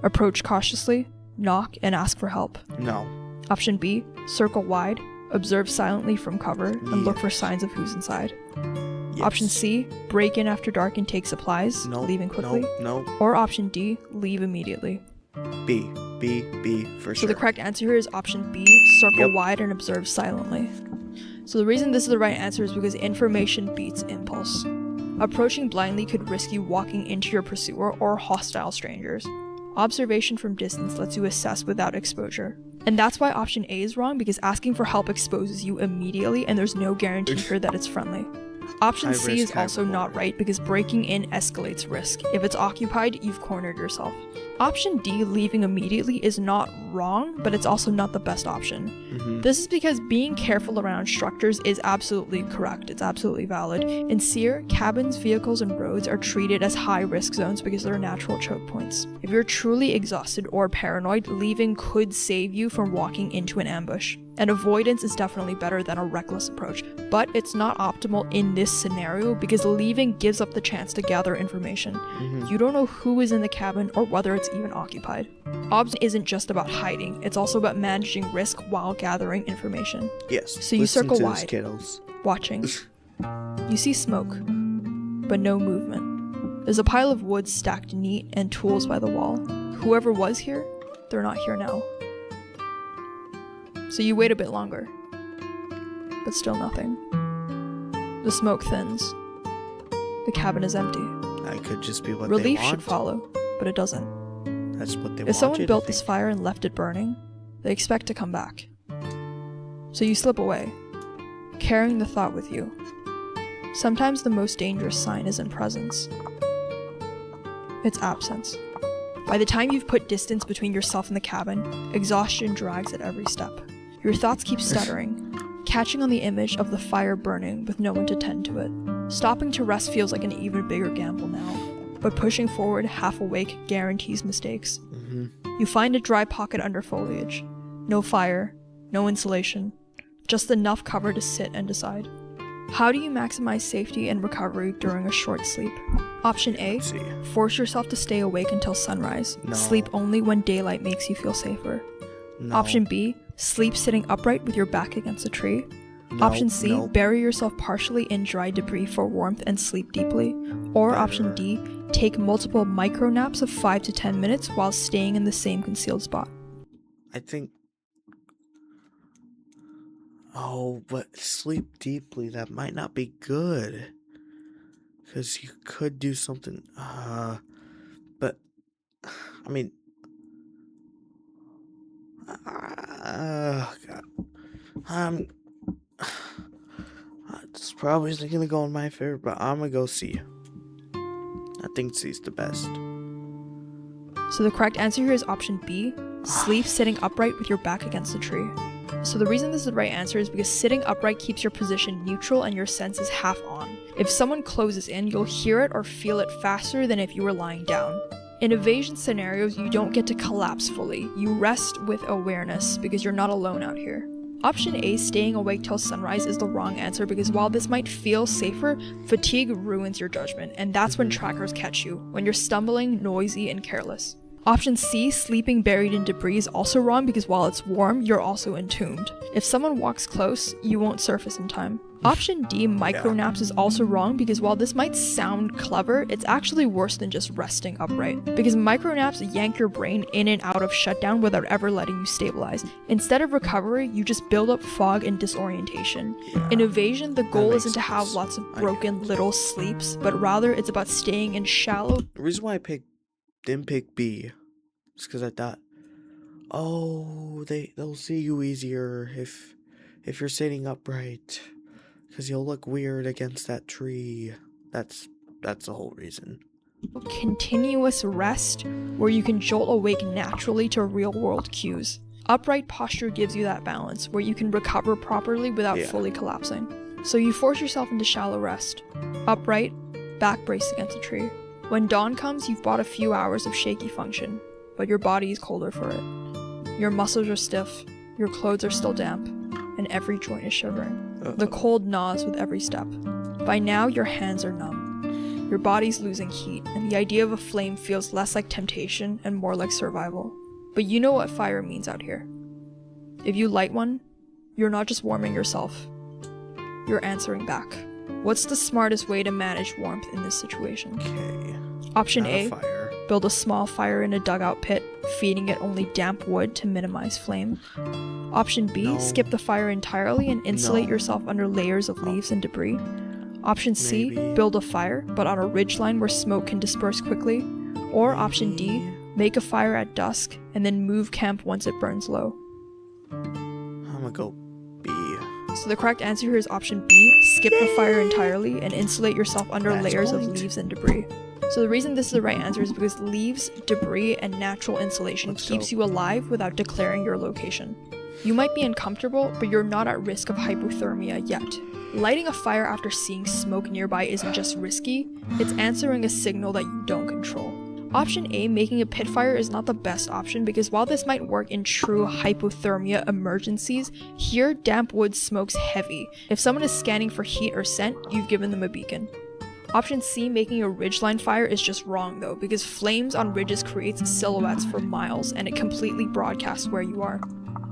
approach cautiously, knock, and ask for help. No. Option B, circle wide, observe silently from cover, and look for Yes. signs of who's inside. Yes. Option C, break in after dark and take supplies, No. leaving quickly. No. Or option D, leave immediately. B for So sure. the correct answer here is option B, circle Yep. wide and observe silently. So the reason this is the right answer is because information beats impulse. Approaching blindly could risk you walking into your pursuer or hostile strangers. Observation from distance lets you assess without exposure. And that's why option A is wrong, because asking for help exposes you immediately and there's no guarantee here that it's friendly. Option High C risk, is high also not right because breaking in escalates risk. If it's occupied, you've cornered yourself. Option D, leaving immediately, is not wrong, but it's also not the best option. Mhm. This is because being careful around structures is absolutely correct, it's absolutely valid. In SEER, cabins, vehicles, and roads are treated as high-risk zones because they're natural choke points. If you're truly exhausted or paranoid, leaving could save you from walking into an ambush. And avoidance is definitely better than a reckless approach, but it's not optimal in this scenario because leaving gives up the chance to gather information. Mhm. You don't know who is in the cabin or whether it's even occupied. OBS isn't just about hiding, it's also about managing risk while gathering information. Yes. So you listen circle to wide. this, kiddos. Watching. You see smoke, but no movement. There's a pile of wood stacked neat and tools by the wall. Whoever was here, they're not here now. So you wait a bit longer, but still nothing. The smoke thins. The cabin is empty. That could just be what Relief they want. should follow, but it doesn't. That's what they want. If someone you to built this think. fire and left it burning, they expect to come back. So you slip away, carrying the thought with you. Sometimes the most dangerous sign isn't presence, it's absence. By the time you've put distance between yourself and the cabin, exhaustion drags at every step. Your thoughts keep stuttering, catching on the image of the fire burning with no one to tend to it. Stopping to rest feels like an even bigger gamble now, but pushing forward half awake guarantees mistakes. Mhm. You find a dry pocket under foliage. No fire, no insulation, just enough cover to sit and decide. How do you maximize safety and recovery during a short sleep? Option A, Let's see. force yourself to stay awake until sunrise. No. Sleep only when daylight makes you feel safer. No. Option B, sleep sitting upright with your back against a tree. Option C, nope. bury yourself partially in dry debris for warmth and sleep deeply. Or option D, take multiple micro naps of 5 to 10 minutes while staying in the same concealed spot. I think. Oh, but sleep deeply, that might not be good. Because you could do something. But, I mean. God. It's probably isn't gonna go in my favor, but I'm gonna go C. I think C's the best. So the correct answer here is option B, sleep sitting upright with your back against the tree. So the reason this is the right answer is because sitting upright keeps your position neutral and your senses half on. If someone closes in, you'll hear it or feel it faster than if you were lying down. In evasion scenarios, you don't get to collapse fully. You rest with awareness because you're not alone out here. Option A, staying awake till sunrise, is the wrong answer because while this might feel safer, fatigue ruins your judgment, and that's when trackers catch you, when you're stumbling, noisy, and careless. Option C, sleeping buried in debris, is also wrong because while it's warm, you're also entombed. If someone walks close, you won't surface in time. Option D, micro naps, is also wrong because while this might sound clever, it's actually worse than just resting upright. Because micro naps yank your brain in and out of shutdown without ever letting you stabilize. Instead of recovery, you just build up fog and disorientation. Yeah, In evasion, the goal makes isn't to have sense. lots of I get broken little sleeps, but rather it's about staying in shallow. The reason why I didn't pick B is because I thought, oh, they'll see you easier if you're sitting upright, because you'll look weird against that tree. That's the whole reason. Continuous rest where you can jolt awake naturally to real-world cues. Upright posture gives you that balance where you can recover properly without Yeah. fully collapsing. So you force yourself into shallow rest. Upright, back braced against a tree. When dawn comes, you've bought a few hours of shaky function, but your body is colder for it. Your muscles are stiff, your clothes are still damp, and every joint is shivering. The cold gnaws with every step. By now, your hands are numb. Your body's losing heat, and the idea of a flame feels less like temptation and more like survival. But you know what fire means out here. If you light one, you're not just warming yourself, you're answering back. What's the smartest way to manage warmth in this situation? Okay. Option Not A, a fire. build a small fire in a dugout pit, feeding it only damp wood to minimize flame. Option B, No. skip the fire entirely and insulate No. yourself under layers of leaves and debris. Option C, Maybe. build a fire, but on a ridgeline where smoke can disperse quickly. Or option D, Maybe. make a fire at dusk and then move camp once it burns low. I'm gonna go B. So the correct answer here is option B, skip the fire entirely and insulate yourself under That's layers of point. leaves and debris. So the reason this is the right answer is because leaves, debris, and natural insulation Let's keeps go. you alive without declaring your location. You might be uncomfortable, but you're not at risk of hypothermia yet. Lighting a fire after seeing smoke nearby isn't just risky, it's answering a signal that you don't control. Option A, making a pit fire, is not the best option because while this might work in true hypothermia emergencies, here damp wood smokes heavy. If someone is scanning for heat or scent, you've given them a beacon. Option C, making a ridgeline fire, is just wrong though, because flames on ridges creates silhouettes for miles and it completely broadcasts where you are.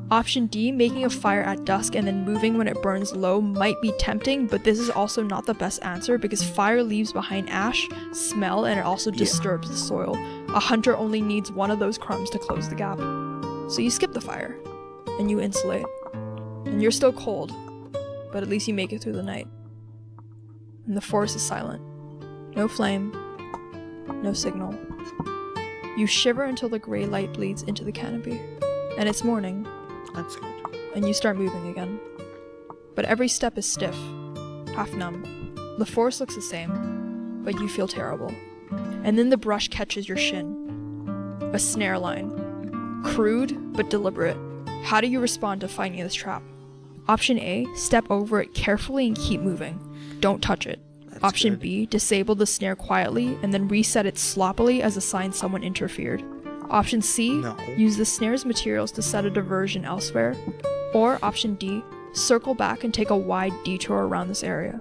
Option D, making a fire at dusk and then moving when it burns low, might be tempting, but this is also not the best answer because fire leaves behind ash, smell, and it also disturbs the soil. A hunter only needs one of those crumbs to close the gap. So you skip the fire, and you insulate. And you're still cold, but at least you make it through the night. And the forest is silent. No flame, no signal. You shiver until the gray light bleeds into the canopy. And it's morning, That's good. and you start moving again. But every step is stiff, half numb. The forest looks the same, but you feel terrible. And then the brush catches your shin. A snare line. Crude, but deliberate. How do you respond to finding this trap? Option A, step over it carefully and keep moving. Don't touch it. That's Option good. B, disable the snare quietly and then reset it sloppily as a sign someone interfered. Option C, No. use the snare's materials to set a diversion elsewhere. Or option D, circle back and take a wide detour around this area.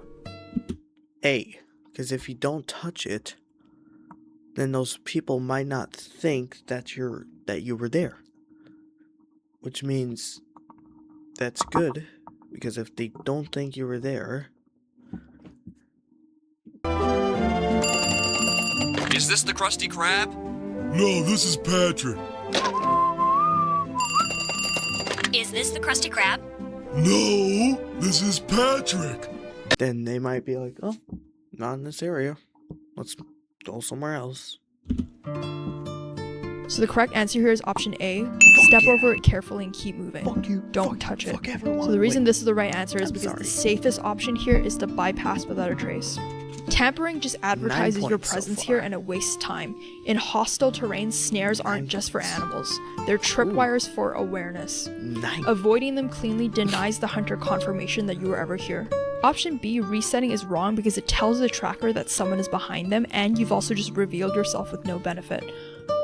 A. Because if you don't touch it, then those people might not think that you were there. Which means that's good Because if they don't think you were there... Is this the Krusty Krab? No, this is Patrick. Is this the Krusty Krab? No, this is Patrick. then they might be like, oh, not in this area. Let's go somewhere else. So the correct answer here is option A. Step over it carefully and keep moving. Fuck you. Don't touch it. Fuck everyone. So the reason Wait, this is the right answer is I'm because sorry. the safest option here is to bypass without a trace. Tampering just advertises your points so presence here far. and it wastes time. In hostile terrain, snares aren't 9 just for points. animals. They're tripwires for awareness. 9. Avoiding them cleanly denies the hunter confirmation that you were ever here. Option B, resetting, is wrong because it tells the tracker that someone is behind them and you've also just revealed yourself with no benefit.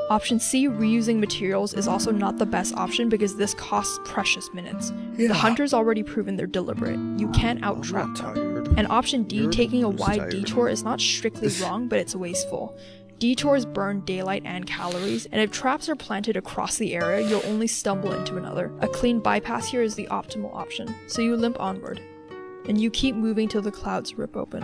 Option C, reusing materials, is also not the best option because this costs precious minutes. Yeah. The hunter's already proven they're deliberate. You can't I'm out-trap not them. tired. And option D, You're taking a just wide tired. detour, is not strictly wrong, but it's wasteful. Detours burn daylight and calories, and if traps are planted across the area, you'll only stumble into another. A clean bypass here is the optimal option, so you limp onward. And you keep moving till the clouds rip open.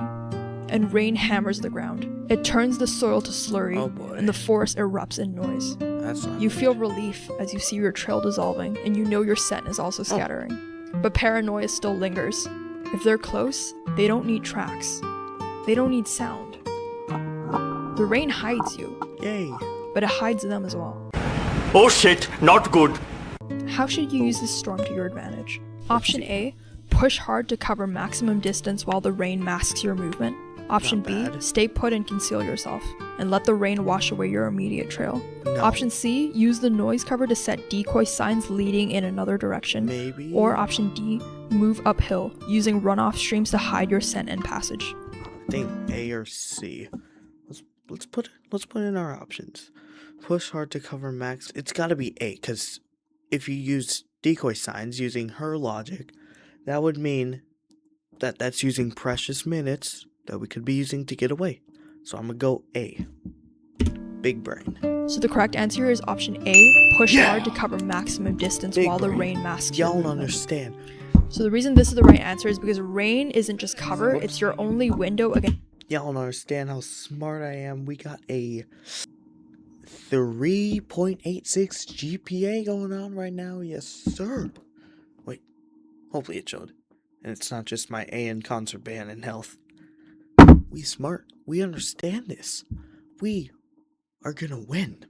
And rain hammers the ground. It turns the soil to slurry, Oh boy. and the forest erupts in noise. That's not You good. feel relief as you see your trail dissolving, and you know your scent is also scattering. But paranoia still lingers. If they're close, they don't need tracks. They don't need sound. The rain hides you, Yay. but it hides them as well. Oh shit, not good. How should you use this storm to your advantage? Option A, push hard to cover maximum distance while the rain masks your movement. Option Not B, bad. stay put and conceal yourself, and let the rain wash away your immediate trail. No. Option C, use the noise cover to set decoy signs leading in another direction. Maybe. Or option D, move uphill, using runoff streams to hide your scent and passage. I think A or C. Let's put in our options. Push hard to cover max. It's got to be A, because if you use decoy signs using her logic, that would mean that that's using precious minutes that we could be using to get away. So I'm gonna go A. Big brain. So the correct answer here is option A, push Yeah! hard to cover maximum distance Big while the brain. rain masks your Y'all don't movement. understand. So the reason this is the right answer is because rain isn't just cover, it's your only window against Y'all don't understand how smart I am. We got a 3.86 GPA going on right now. Yes, sir. Wait. Hopefully it showed. And it's not just my A in concert band and health. We smart. We understand this. We are gonna win.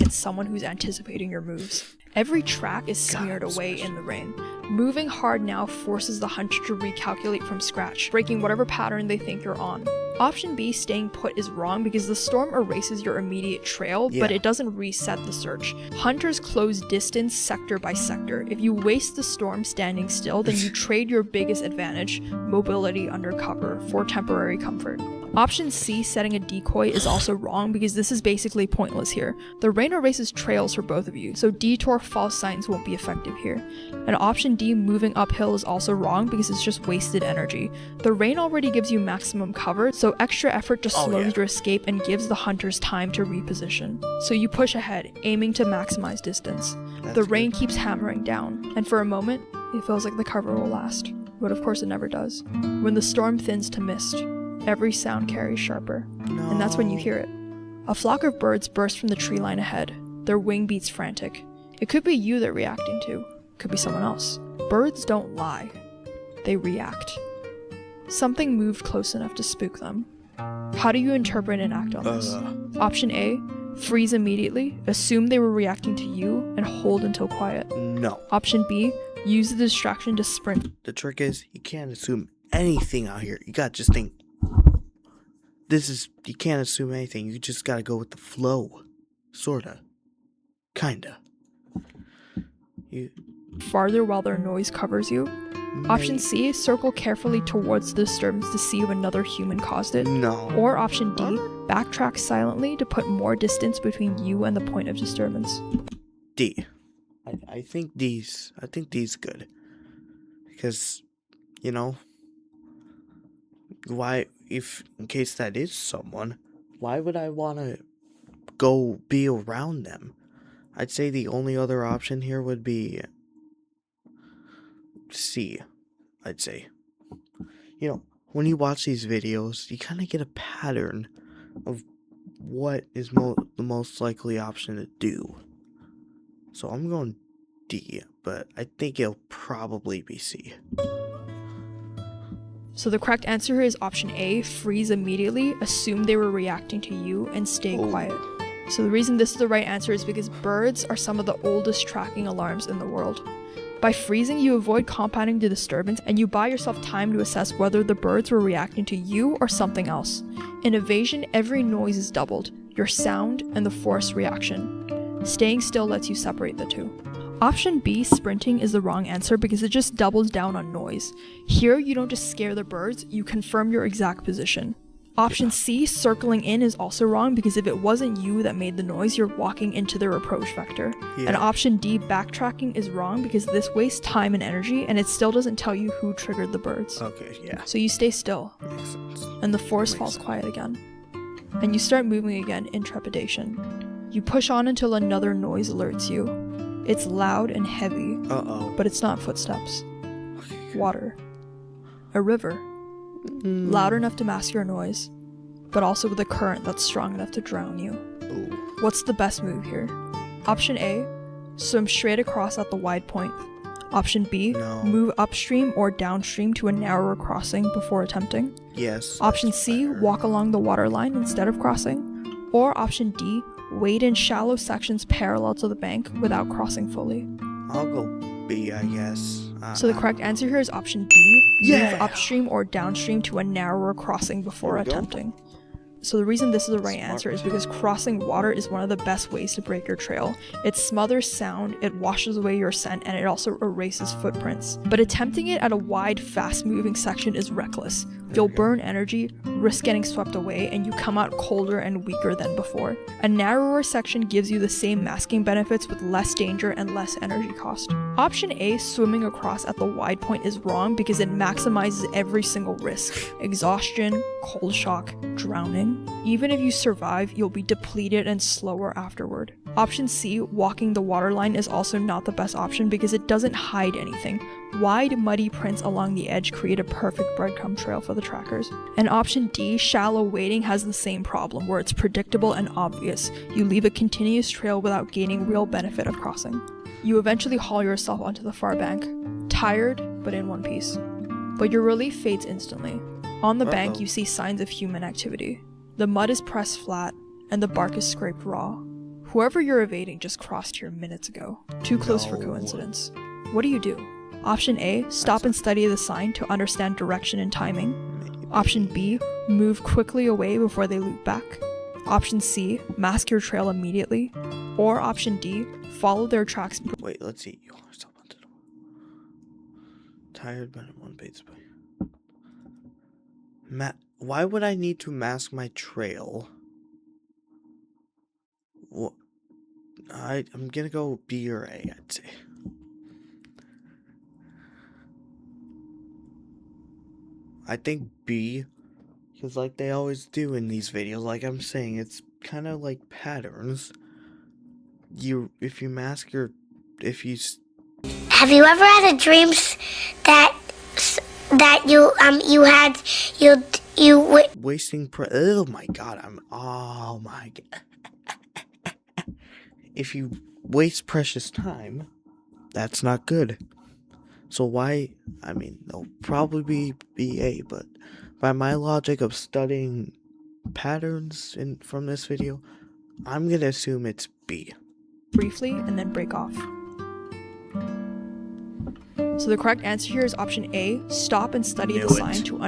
someone who's anticipating your moves. Every track is smeared God, away special. in the rain. Moving hard now forces the hunter to recalculate from scratch, breaking whatever pattern they think you're on. Option B, staying put, is wrong because the storm erases your immediate trail, but Yeah. it doesn't reset the search. Hunters close distance sector by sector. If you waste the storm standing still, then you trade your biggest advantage, mobility under cover, for temporary comfort. Option C, setting a decoy, is also wrong because this is basically pointless here. The rain erases trails for both of you, so detour false signs won't be effective here. And option D, moving uphill, is also wrong because it's just wasted energy. The rain already gives you maximum cover, so extra effort just Oh, slows yeah. your escape and gives the hunters time to reposition. So you push ahead, aiming to maximize distance. That's The good. rain keeps hammering down, and for a moment, it feels like the cover will last. But of course it never does. When the storm thins to mist, every sound carries sharper. And that's when you hear it. A flock of birds burst from the tree line ahead, their wing beats frantic. It could be you they're reacting to, could be someone else. Birds don't lie, they react. Something moved close enough to spook them. How do you interpret and act on this? Option A, freeze immediately, assume they were reacting to you, and hold until quiet. No. Option B, use the distraction to sprint. The trick is, you can't assume anything out here. You gotta just think. You can't assume anything. You just gotta go with the flow. Sorta. Kinda. You. Farther while their noise covers you. Option may- C, circle carefully towards the disturbance to see if another human caused it. No. Or option D, backtrack silently to put more distance between you and the point of disturbance. D. I think D's good. Because, you know, why, if, in case that is someone, why would I want to go be around them? I'd say the only other option here would be C. I'd say. You know, when you watch these videos, you kind of get a pattern of what is the most likely option to do. So I'm going D, but I think it'll probably be C. So the correct answer here is option A, freeze immediately, assume they were reacting to you, and stay quiet. So the reason this is the right answer is because birds are some of the oldest tracking alarms in the world. By freezing, you avoid compounding the disturbance and you buy yourself time to assess whether the birds were reacting to you or something else. In evasion, every noise is doubled, your sound and the force reaction. Staying still lets you separate the two. Option B, sprinting, is the wrong answer because it just doubles down on noise. Here, you don't just scare the birds, you confirm your exact position. Option C, circling in, is also wrong because if it wasn't you that made the noise, you're walking into their approach vector. And option D, backtracking, is wrong because this wastes time and energy and it still doesn't tell you who triggered the birds. Okay, yeah. So you stay still. Makes sense. And the force falls quiet again. And you start moving again in trepidation. You push on until another noise alerts you. It's loud and heavy, but it's not footsteps. Water. A river. Loud enough to mask your noise, but also with a current that's strong enough to drown you. What's the best move here? Option A, swim straight across at the wide point. Option B, move upstream or downstream to a narrower crossing before attempting. Yes. Option C, walk along the water line instead of crossing. Or option D, wade in shallow sections parallel to the bank without crossing fully. I'll go B, I guess. So the correct answer here is option B, Yeah! move upstream or downstream to a narrower crossing before There we go. attempting. So the reason this is the right answer is because crossing water is one of the best ways to break your trail. It smothers sound, it washes away your scent, and it also erases footprints. But attempting it at a wide, fast-moving section is reckless. You'll burn energy, risk getting swept away, and you come out colder and weaker than before. A narrower section gives you the same masking benefits with less danger and less energy cost. Option A, swimming across at the wide point, is wrong because it maximizes every single risk. Exhaustion, cold shock, drowning. Even if you survive, you'll be depleted and slower afterward. Option C, walking the waterline, is also not the best option because it doesn't hide anything. Wide, muddy prints along the edge create a perfect breadcrumb trail for the trackers. And option D, shallow wading, has the same problem, where it's predictable and obvious. You leave a continuous trail without gaining real benefit of crossing. You eventually haul yourself onto the far bank, tired, but in one piece. But your relief fades instantly. On the bank, you see signs of human activity. The mud is pressed flat, and the bark is scraped raw. Whoever you're evading just crossed here minutes ago. Too close for coincidence. What do? Option A, stop and study the sign to understand direction and timing. Option B, move quickly away before they loop back. Option C, mask your trail immediately. Or option D, follow their tracks. Wait, let's see. Tired, but in one pace by. Why would I need to mask my trail? What? I'm gonna go B or A, I'd say. I think B, because like they always do in these videos, like I'm saying, it's kind of like patterns. If you mask your, Have you ever had a dream that wasting oh my god, if you waste precious time, that's not good. So why, they'll probably be A, but by my logic of studying patterns from this video, I'm gonna assume it's B. Briefly and then break off. So the correct answer here is option A, stop and study the sign to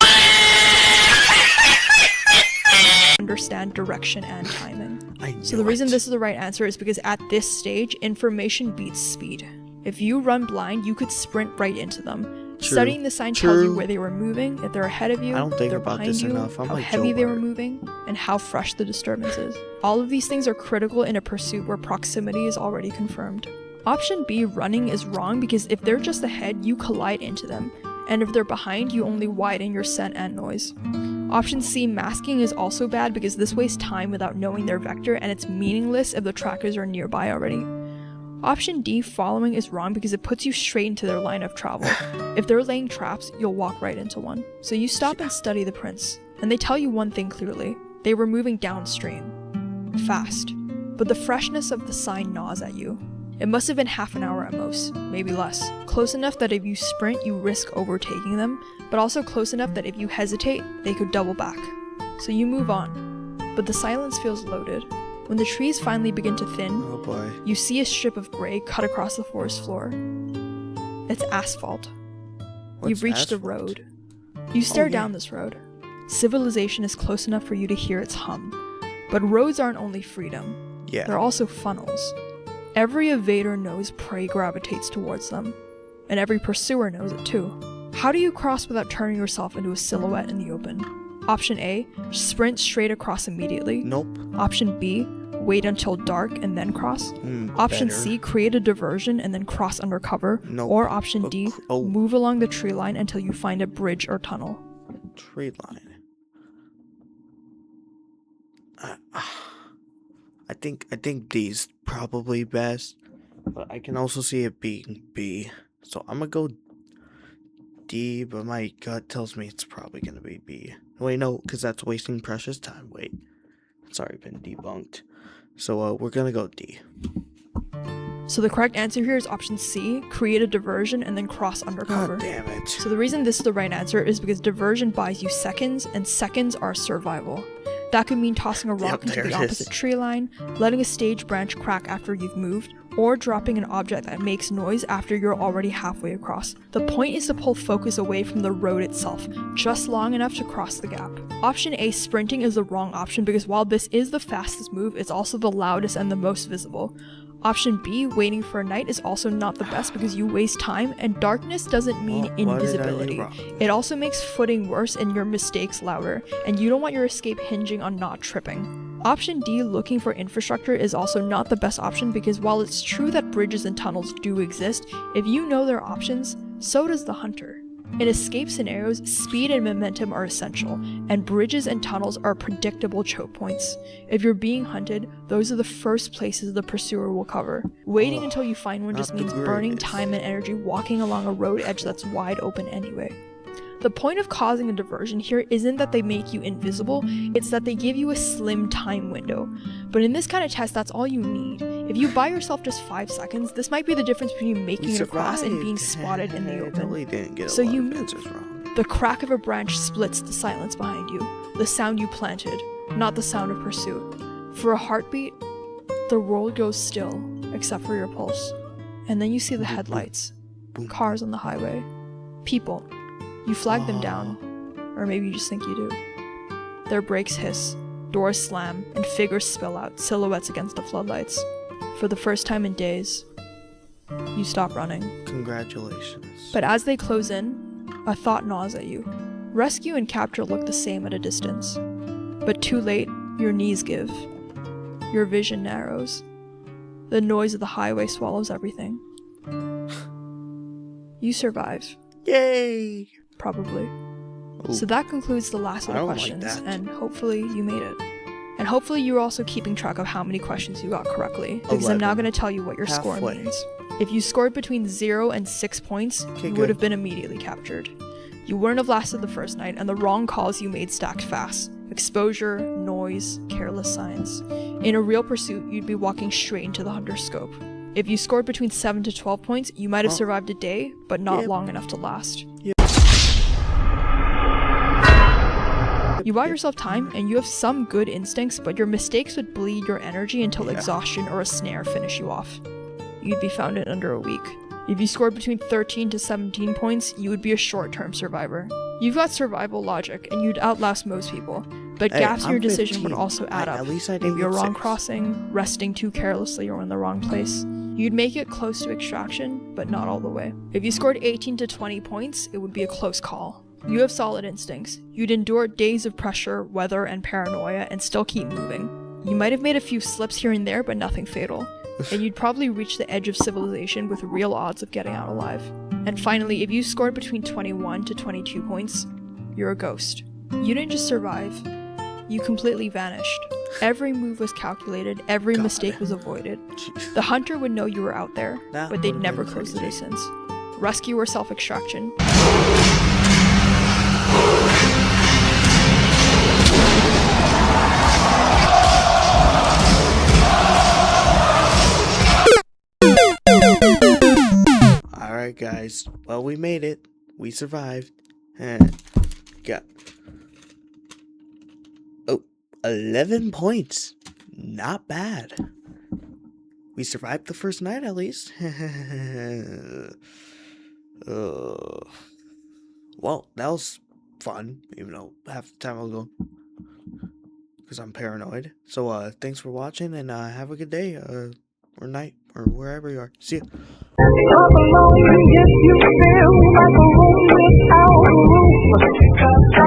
understand direction and timing. So the reason this is the right answer is because at this stage, information beats speed. If you run blind, you could sprint right into them. Studying the sign tells you where they were moving, if they're ahead of you, I don't think if they're about behind this you, enough. I'm how like heavy Joe they were Bart. moving, and how fresh the disturbance is. All of these things are critical in a pursuit where proximity is already confirmed. Option B, running, is wrong because if they're just ahead, you collide into them, and if they're behind, you only widen your scent and noise. Option C, masking, is also bad because this wastes time without knowing their vector, and it's meaningless if the trackers are nearby already. Option D, following, is wrong because it puts you straight into their line of travel. If they're laying traps, you'll walk right into one. So you stop and study the prints, and they tell you one thing clearly. They were moving downstream. Fast. But the freshness of the sign gnaws at you. It must have been half an hour at most, maybe less. Close enough that if you sprint, you risk overtaking them, but also close enough that if you hesitate, they could double back. So you move on. But the silence feels loaded. When the trees finally begin to thin, Oh boy. you see a strip of gray cut across the forest floor. It's asphalt. You've reached the road. You stare down this road. Civilization is close enough for you to hear its hum. But roads aren't only freedom. Yeah. They're also funnels. Every evader knows prey gravitates towards them. And every pursuer knows it too. How do you cross without turning yourself into a silhouette in the open? Option A, sprint straight across immediately. Nope. Option B, wait until dark and then cross. Option Better. C, create a diversion and then cross undercover. Nope. Or option D, Oh. move along the tree line until you find a bridge or tunnel. Tree line. I think D's probably best, but I can also see it being B. So I'm gonna go D, but my gut tells me it's probably gonna be B. Wait, no, because that's wasting precious time. Wait, it's already been debunked. So we're gonna go D. So the correct answer here is option C, create a diversion and then cross undercover. God damn it. So the reason this is the right answer is because diversion buys you seconds, and seconds are survival. That could mean tossing a rock into there the it opposite is. tree line, letting a stage branch crack after you've moved, or dropping an object that makes noise after you're already halfway across. The point is to pull focus away from the road itself, just long enough to cross the gap. Option A, sprinting, is the wrong option because while this is the fastest move, it's also the loudest and the most visible. Option B, waiting for a night, is also not the best because you waste time, and darkness doesn't mean What did I do invisibility. wrong? It also makes footing worse and your mistakes louder, and you don't want your escape hinging on not tripping. Option D, looking for infrastructure, is also not the best option because while it's true that bridges and tunnels do exist, if you know their options, so does the hunter. In escape scenarios, speed and momentum are essential, and bridges and tunnels are predictable choke points. If you're being hunted, those are the first places the pursuer will cover. Waiting until you find one just not the means burning greatest. time and energy walking along a road edge that's wide open anyway. The point of causing a diversion here isn't that they make you invisible, it's that they give you a slim time window. But in this kind of test, that's all you need. If you buy yourself just 5 seconds, this might be the difference between making it across and being spotted in the I open. totally didn't get a So lot you of move. answers wrong. The crack of a branch splits the silence behind you, the sound you planted, not the sound of pursuit. For a heartbeat, the world goes still, except for your pulse. And then you see the headlights, cars on the highway, people. You flag them down, or maybe you just think you do. Their brakes hiss, doors slam, and figures spill out, silhouettes against the floodlights. For the first time in days, you stop running. Congratulations. But as they close in, a thought gnaws at you. Rescue and capture look the same at a distance. But too late, your knees give. Your vision narrows. The noise of the highway swallows everything. You survive, Yay! probably. Ooh. So that concludes the last of I the don't like questions, that. and hopefully you made it. And hopefully you're also keeping track of how many questions you got correctly, because I'm now 11. going to tell you what your score Halfway. means. If you scored between 0 and 6 points, Okay, you good. would have been immediately captured. You wouldn't have lasted the first night, and the wrong calls you made stacked fast. Exposure, noise, careless signs. In a real pursuit, you'd be walking straight into the hunter's scope. If you scored between 7 to 12 points, you might have Oh. survived a day, but not Yep. long enough to last. Yep. You bought yourself time, and you have some good instincts, but your mistakes would bleed your energy until Yeah. exhaustion or a snare finish you off. You'd be found in under a week. If you scored between 13 to 17 points, you would be a short-term survivor. You've got survival logic, and you'd outlast most people, but Hey, gaps in your I'm decision would 15. also add up. At least I didn't Maybe a get wrong 6. crossing, resting too carelessly, or in the wrong place. You'd make it close to extraction, but not all the way. If you scored 18 to 20 points, it would be a close call. You have solid instincts. You'd endure days of pressure, weather, and paranoia and still keep moving. You might have made a few slips here and there, but nothing fatal. And you'd probably reach the edge of civilization with real odds of getting out alive. And finally, if you scored between 21 to 22 points, you're a ghost. You didn't just survive, you completely vanished. Every move was calculated, every God. mistake was avoided. Jeez. The hunter would know you were out there, That but they'd would've never been close the crazy. distance. Rescue or self-extraction. Alright, guys. Well, we made it. We survived. And got 11 points. Not bad. We survived the first night, at least. Well, that was fun, even though half the time I was going, because I'm paranoid. So, thanks for watching, and have a good day, or night, or wherever you are. See ya. Come along if you feel like a room without a roof.